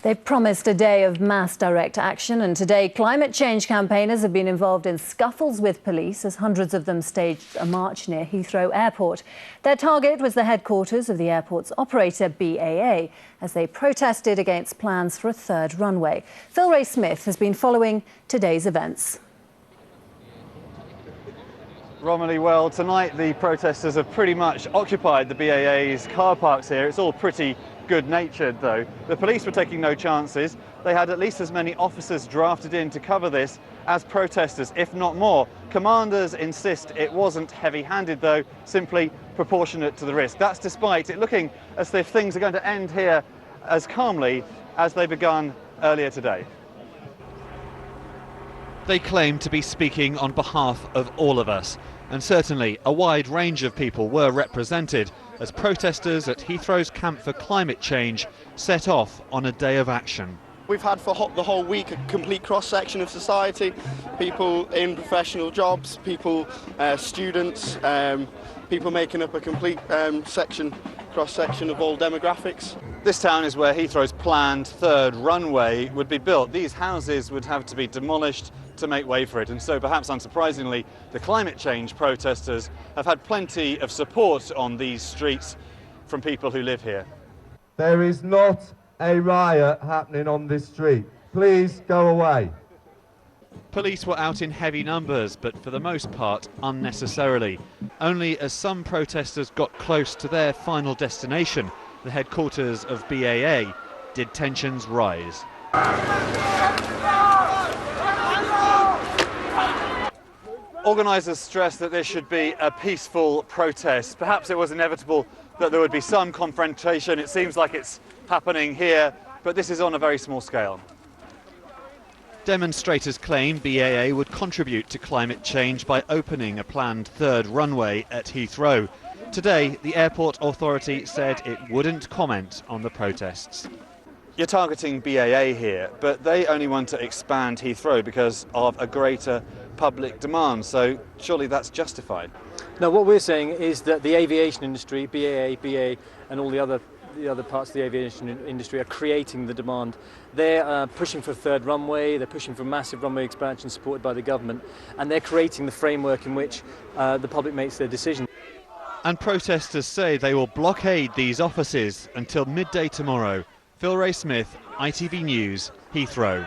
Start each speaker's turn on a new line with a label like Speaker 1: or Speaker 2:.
Speaker 1: They've promised a day of mass direct action, and today climate change campaigners have been involved in scuffles with police as hundreds of them staged a march near Heathrow Airport. Their target was the headquarters of the airport's operator BAA as they protested against plans for a third runway. Phil Ray Smith has been following today's events.
Speaker 2: Romilly, well, tonight the protesters have pretty much occupied the BAA's car parks here. It's all pretty good-natured, though. The police were taking no chances. They had at least as many officers drafted in to cover this as protesters, if not more. Commanders insist it wasn't heavy-handed, though, simply proportionate to the risk. That's despite it looking as if things are going to end here as calmly as they begun earlier today.
Speaker 3: They claim to be speaking on behalf of all of us, and certainly a wide range of people were represented as protesters at Heathrow's Camp for Climate Change set off on a day of action.
Speaker 4: We've had for the whole week a complete cross-section of society, people in professional jobs, people, students, people making up a complete cross-section of all demographics.
Speaker 2: This town is where Heathrow's planned third runway would be built. These houses would have to be demolished to make way for it, and so perhaps unsurprisingly the climate change protesters have had plenty of support on these streets from people who live here.
Speaker 5: There is not a riot happening on this street. Please go away.
Speaker 3: Police were out in heavy numbers, but for the most part unnecessarily. Only as some protesters got close to their final destination, the headquarters of BAA, did tensions rise.
Speaker 2: Organisers stressed that this should be a peaceful protest. Perhaps it was inevitable that there would be some confrontation. It seems like it's happening here, but this is on a very small scale.
Speaker 3: Demonstrators claim BAA would contribute to climate change by opening a planned third runway at Heathrow. Today, the airport authority said it wouldn't comment on the protests.
Speaker 2: You're targeting BAA here, but they only want to expand Heathrow because of a greater public demand, so surely that's justified.
Speaker 6: No, what we're saying is that the aviation industry, BA, and all the other parts of the aviation industry are creating the demand. They're pushing for a third runway, they're pushing for massive runway expansion supported by the government, and they're creating the framework in which the public makes their decision.
Speaker 3: And protesters say they will blockade these offices until midday tomorrow. Phil Ray Smith, ITV News, Heathrow.